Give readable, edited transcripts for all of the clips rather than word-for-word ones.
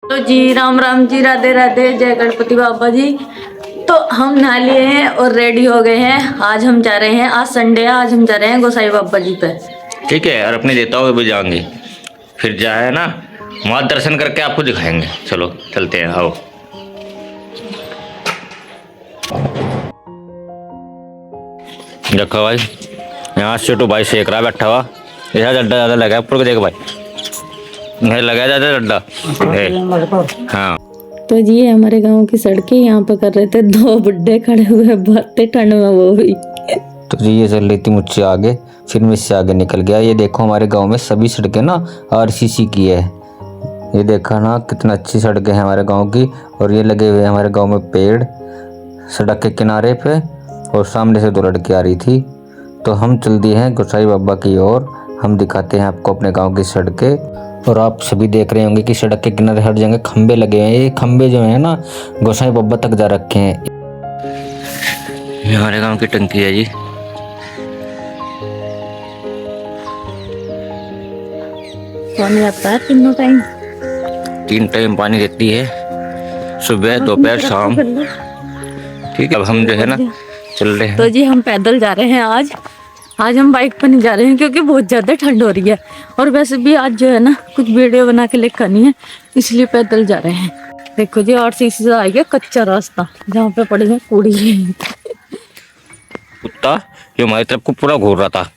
तो जी राम राम जी, राधे राधे, जय गणपति बाबा जी। तो हम नहा लिए हैं और रेडी हो गए हैं। आज हम जा रहे हैं, आज संडे है, आज हम जा रहे हैं गोसाई बाबा जी पे। ठीक है, और अपने देवताओं पे भी जाएंगे। फिर जाए ना, वहाँ दर्शन करके आपको दिखाएंगे। चलो चलते हैं, आओ। देखो भाई, यहाँ से तो भाई सेक रहा बैठा हुआ। यह डड्डा ज़्यादा लगा है ऊपर को, देखो भाई, नहीं लगा ज़्यादा डड्डा। हाँ, तो जी ये हमारे गांव की सड़कें, यहाँ पे कर रहे थे दो बुड्ढे खड़े हुए बातें ठंड में, वो भी। तो जी ये चल रही थी मुझसे आगे, फिर मैं इससे आगे निकल गया। ये देखो हमारे गांव में सभी सड़कें ना आरसीसी की है। ये देखा ना कितना अच्छी सड़कें हैं हमारे गांव की। और ये लगे हुए हैं हमारे गांव में पेड़ सड़क के किनारे पे। और सामने से दो लड़की आ रही थी। तो हम चल दिए हैं गोसाई बाबा की ओर। हम दिखाते हैं आपको अपने गाँव की सड़कें। और आप सभी देख रहे होंगे कि सड़क के किनारे हर जगह खंबे लगे हैं। ये खंबे जो है ना गोसाई बाबा तक जा रखे हैं। ये हमारे गांव की टंकी है जी। पानी आता है तीनों टाइम, 3 टाइम पानी देती है, सुबह दोपहर शाम। ठीक है, अब हम जो है ना चल रहे हैं। तो जी हम पैदल जा रहे हैं आज हम बाइक पर नहीं जा रहे हैं क्योंकि बहुत ज़्यादा ठंड हो रही है। और वैसे भी आज जो है ना कुछ वीडियो बना के लेकर नहीं है, इसलिए पैदल जा रहे हैं। देखो जी आरसीसी से आ गया कच्चा रास्ता, जहाँ पे पड़ी है कूड़ी। कुत्ता ये हमारी तरफ को पूरा घूर रहा था।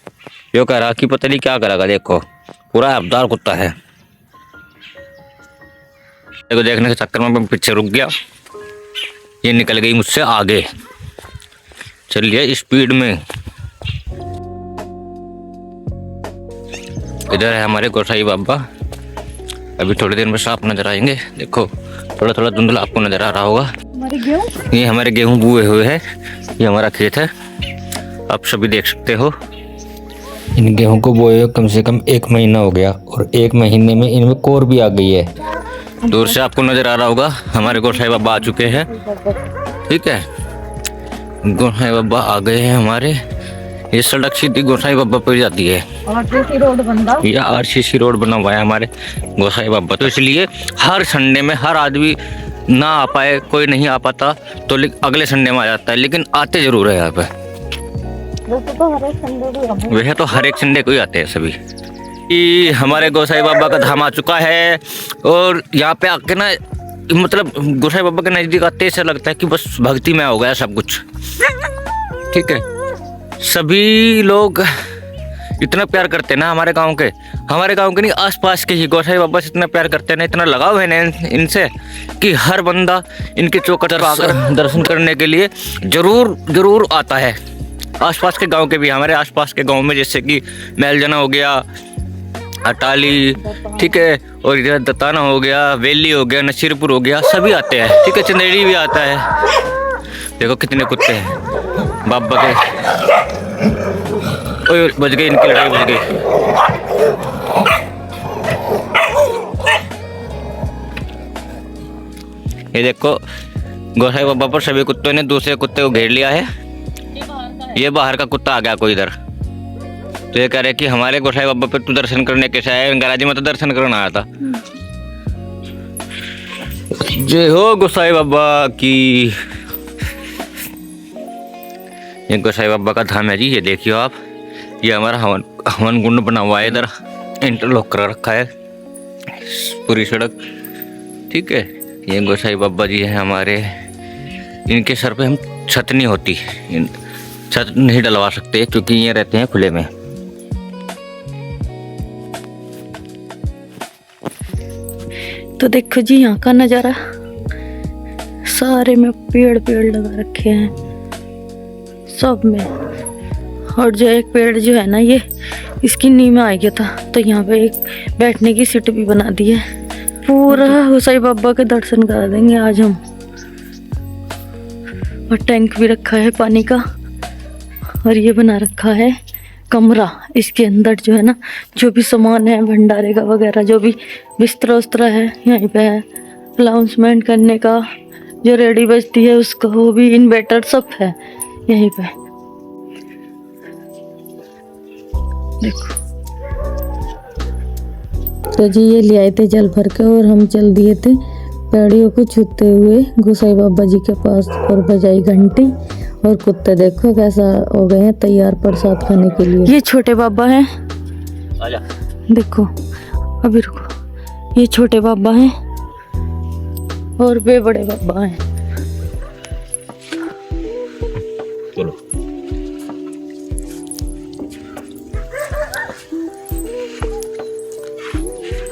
यो कह रहा कि पता नहीं क्या करेगा। देखो पूरा हफ्दार कुत्ता है। देखो देखने के चक्कर में मैं पीछे रुक गया, ये निकल गई मुझसे आगे। चलिए स्पीड में। इधर है हमारे गोसाई बाबा। अभी थोड़ी देर में साफ नजर आएंगे। देखो थोड़ा थोड़ा धुंधला आपको नजर आ रहा होगा। ये हमारे गेहूं बुए हुए हैं। ये हमारा खेत है, आप सभी देख सकते हो। इन गेहूं को बोए हुए कम से कम 1 महीना हो गया। और 1 महीने में इनमें कोर भी आ गई है। दूर से आपको नजर आ रहा होगा हमारे गोसाई बाबा आ चुके हैं। ठीक है, गोसाई बाबा आ गए हैं हमारे। ये सड़क सीधी गोसाई बाबा पर जाती है। ये आरसीसी रोड बना हुआ है हमारे गोसाई बाबा। तो इसलिए हर संडे में हर आदमी ना आ पाए, कोई नहीं आ पाता तो अगले संडे में आ जाता है, लेकिन आते जरूर है यहाँ पे। वह तो हर एक संडे को ही आते हैं सभी। कि हमारे गोसाई बाबा का धाम आ चुका है। और यहाँ पे आके ना मतलब गोसाई बाबा के नजदीक आते ऐसा लगता है कि बस भक्ति में हो गया सब कुछ। ठीक है, सभी लोग इतना प्यार करते हैं ना हमारे गांव के नहीं, आसपास के ही गोसाई बाबा से इतना प्यार करते हैं ना, इतना लगाव है ना इनसे कि हर बंदा इनके चौखट पर आकर दर्शन करने के लिए जरूर आता है। आसपास के गांव के भी, हमारे आसपास के गांव में जैसे कि मैलजना हो गया, अटाली, ठीक है, और इधर दताना हो गया, वेली हो गया, नसीरपुर हो गया, सभी आते हैं। ठीक है, चंदेड़ी भी आता है। देखो कितने कुत्ते हैं बाबा के। ओए बज गई, इनकी लड़ाई बज गई। ये देखो गोसाई बाबा पर सभी कुत्तों ने दूसरे कुत्ते को घेर लिया है। ये बाहर का कुत्ता आ गया कोई इधर। तो ये कह रहे कि हमारे गोसाई बाबा पे तू दर्शन करने कैसे आया? गराजी में तो दर्शन करना आया था। जय हो गोसाई बाबा की। ये गोसाई बाबा का धाम है जी। ये देखियो आप, ये हमारा हवन कुंड बना हुआ है। इधर इंटरलॉक कर रखा है पूरी सड़क। ठीक है, ये गोसाई बाबा जी है हमारे। इनके सर पे हम छत नहीं होती, छत नहीं डलवा सकते क्योंकि ये रहते हैं खुले में। तो देखो जी यहाँ का नज़ारा, सारे में पेड़ लगा रखे हैं सब में। और जो एक पेड़ जो है ना, ये इसकी नींव में आ गया था, तो यहाँ पे एक बैठने की सीट भी बना दी है। पूरा गोसाई बाबा के दर्शन करा देंगे आज हम। और टैंक भी रखा है पानी का। और ये बना रखा है कमरा। इसके अंदर जो है ना, जो भी सामान है भंडारे का वगैरह, जो भी बिस्तरा उस्तरा है यहीं पे है। अनाउंसमेंट करने का जो रेडी बजती है उसका, वो भी इन्वर्टर सब है यहीं पे। देखो तो जी ये ले आए थे जल भर के और हम चल दिए थे पैड़ियों को छूते हुए गोसाई बाबा जी के पास और बजाई घंटी। और कुत्ते देखो कैसा हो गए हैं तैयार प्रसाद खाने के लिए। ये छोटे बाबा हैं, आजा। देखो अभी रुको, ये छोटे बाबा हैं और वे बड़े बाबा हैं। चलो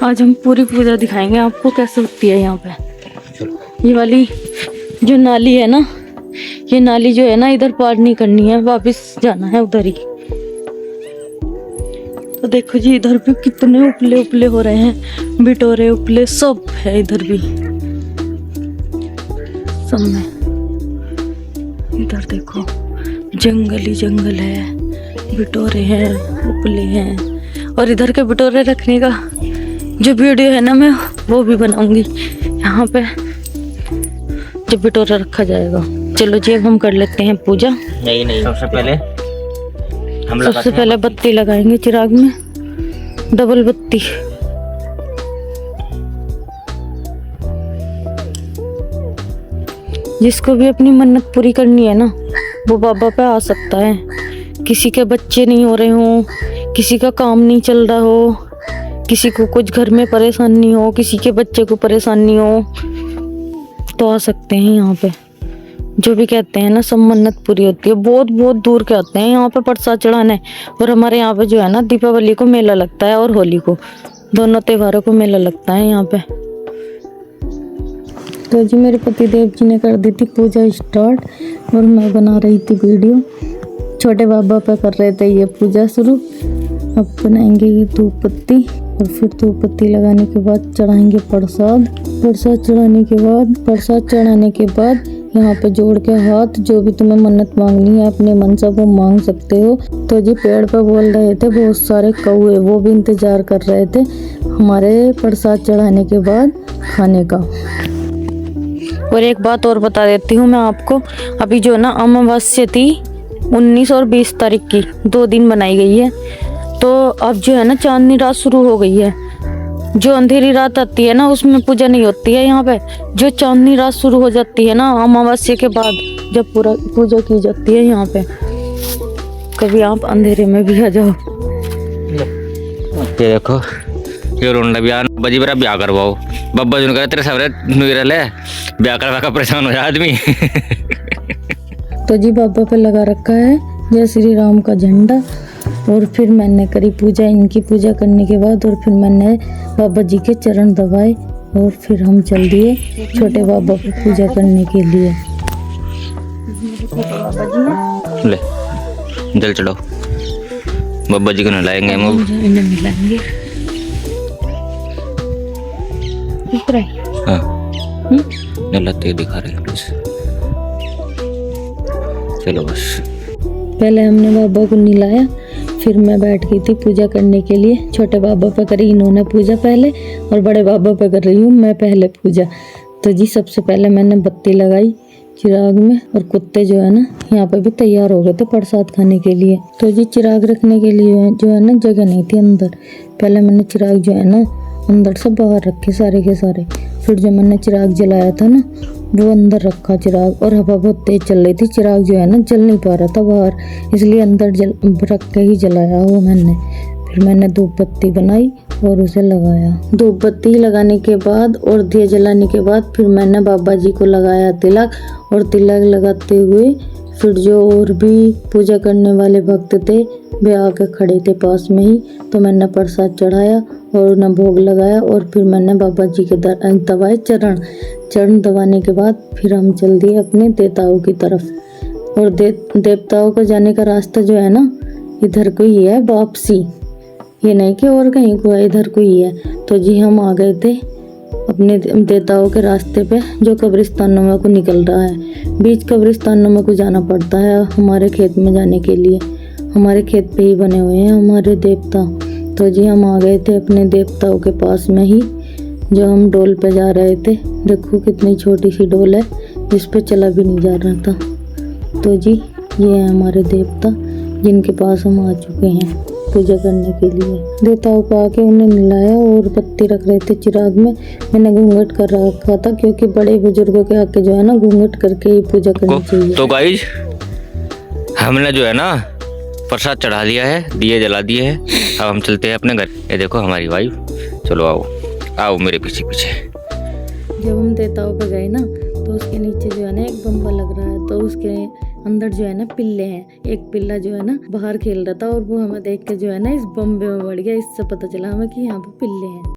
आज हम पूरी पूजा दिखाएंगे आपको कैसे होती है यहाँ पे। ये वाली जो नाली है ना, ये नाली जो है ना इधर पार नहीं करनी है, वापस जाना है उधर ही। तो देखो जी इधर भी कितने उपले उपले हो रहे हैं, बिटोरे उपले सब है इधर भी सब में। इधर देखो जंगल ही जंगल है, बिटोरे हैं उपले हैं। और इधर के बिटोरे रखने का जो वीडियो है ना मैं वो भी बनाऊंगी यहाँ पे जब बिटोरा रखा जाएगा। चलो जी अब हम कर लेते हैं पूजा। नहीं सबसे पहले बत्ती लगाएंगे चिराग में, डबल बत्ती। जिसको भी अपनी मन्नत पूरी करनी है ना वो बाबा पे आ सकता है। किसी के बच्चे नहीं हो रहे हो, किसी का काम नहीं चल रहा हो, किसी को कुछ घर में परेशानी हो, किसी के बच्चे को परेशानी हो, तो आ सकते हैं यहाँ पे। जो भी कहते हैं ना सब मन्नत पूरी होती है। बहुत बहुत दूर के आते हैं यहाँ पे प्रसाद चढ़ाने। और हमारे यहाँ पे जो है ना दीपावली को मेला लगता है और होली को, दोनों त्योहारों को मेला लगता है यहाँ पे। तो जी मेरे पति देव जी ने कर दी थी पूजा स्टार्ट और मैं बना रही थी वीडियो। छोटे बाबा पे कर रहे थे ये पूजा शुरू। अब बनाएंगे धूप पत्ती और फिर धूप पत्ती लगाने के बाद चढ़ाएंगे प्रसाद। प्रसाद चढ़ाने के बाद यहाँ पे जोड़ के हाथ, जो भी तुम्हें मन्नत मांगनी है अपने मन से वो मांग सकते हो। तो जी पेड़ पे बोल रहे थे बहुत सारे कौवे, वो भी इंतजार कर रहे थे हमारे प्रसाद चढ़ाने के बाद खाने का। और एक बात और बता देती हूँ मैं आपको, अभी जो ना अमावस्या थी 19 और 20 तारीख की, 2 दिन बनाई गई है। तो अब जो है ना चांदनी रात शुरू हो गई है। जो अंधेरी रात आती है ना उसमें पूजा नहीं होती है यहाँ पे। जो चांदनी रात शुरू हो जाती है ना अमावस्या के बाद, जब पूरा पूजा की जाती है यहाँ पे। कभी आप अंधेरे में भी आ जाओ। ये देखो ये रोंडा बजी बरा ब्याह करवाओ। बब्बा जी ने कहा तेरे सवरे नुरल है, ब्याह करवा का परेशान हो जाए आदमी। तो जी बाबा पे लगा रखा है जय श्री राम का झंडा। और फिर मैंने करी पूजा। इनकी पूजा करने के बाद और फिर मैंने बाबा जी के चरण दबाए और फिर हम चल दिए छोटे बाबा पे पूजा करने के लिए। ले जल चढ़ाओ, बाबा जी को नहलाएंगे हम। नहलाएंगे हाँ नहलाते दिखा रहे हैं बस। चलो बस पहले हमने बाबा को नहलाया, फिर मैं बैठ गई थी पूजा करने के लिए। छोटे बाबा पे करी इन्होंने पूजा पहले और बड़े बाबा पे कर रही हूँ मैं पहले पूजा। तो जी सबसे पहले मैंने बत्ती लगाई चिराग में। और कुत्ते जो है ना यहाँ पे भी तैयार हो गए थे प्रसाद खाने के लिए। तो जी चिराग रखने के लिए जो है ना जगह नहीं थी अंदर। पहले मैंने चिराग जो है ना अंदर से बाहर रखे सारे के सारे। फिर जो मैंने चिराग जलाया था ना वो अंदर रखा चिराग। और हवा बहुत तेज चल रही थी, चिराग जो है ना जल नहीं पा रहा था बाहर, इसलिए अंदर रख के ही जलाया वो मैंने। फिर मैंने धूप बत्ती बनाई और उसे लगाया। धूप बत्ती लगाने के बाद और दिया जलाने के बाद फिर मैंने बाबा जी को लगाया तिलक। और तिलक लगाते हुए फिर जो और भी पूजा करने वाले भक्त थे वे आके खड़े थे पास में ही। तो मैंने प्रसाद चढ़ाया और न भोग लगाया। और फिर मैंने बाबा जी के दबाए चरण दबाने के बाद फिर हम चल दिए अपने देवताओं की तरफ। और देवताओं को जाने का रास्ता जो है ना इधर को ही है वापसी, ये नहीं कि और कहीं को है, इधर को ही है। तो जी हम आ गए थे अपने देवताओं के रास्ते पे जो कब्रिस्तानों में को निकल रहा है। बीच कब्रिस्तानों में को जाना पड़ता है हमारे खेत में जाने के लिए। हमारे खेत पे ही बने हुए हैं हमारे देवता। तो जी हम आ गए थे अपने देवताओं के पास में ही, जो हम डोल पे जा रहे थे। देखो कितनी छोटी सी डोल है जिस पे चला भी नहीं जा रहा था। तो जी ये है हमारे देवता जिनके पास हम आ चुके हैं। पूजा करने के लिए। देवताओं को आके उन्हें नहलाया और बत्ती रख रहे थे चिराग में। मैंने घूंघट कर रखा था क्योंकि बड़े बुजुर्गों के आके जो है ना घूंघट करके ही पूजा करनी चाहिए। तो गाइज हमने जो है ना प्रसाद चढ़ा दिया है, दिए जला दिए हैं। अब हम चलते हैं अपने घर। ये देखो हमारी वाइफ, चलो आओ आओ मेरे पीछे पीछे। जब हम देवताओं पे गए ना तो उसके नीचे जो है ना एक बम्बा लग रहा है, तो उसके अंदर जो है ना पिल्ले हैं। एक पिल्ला जो है ना बाहर खेल रहा था और वो हमें देख के जो है ना इस बम्बे में बढ़ गया। इससे पता चला हमें कि यहाँ पे पिल्ले हैं।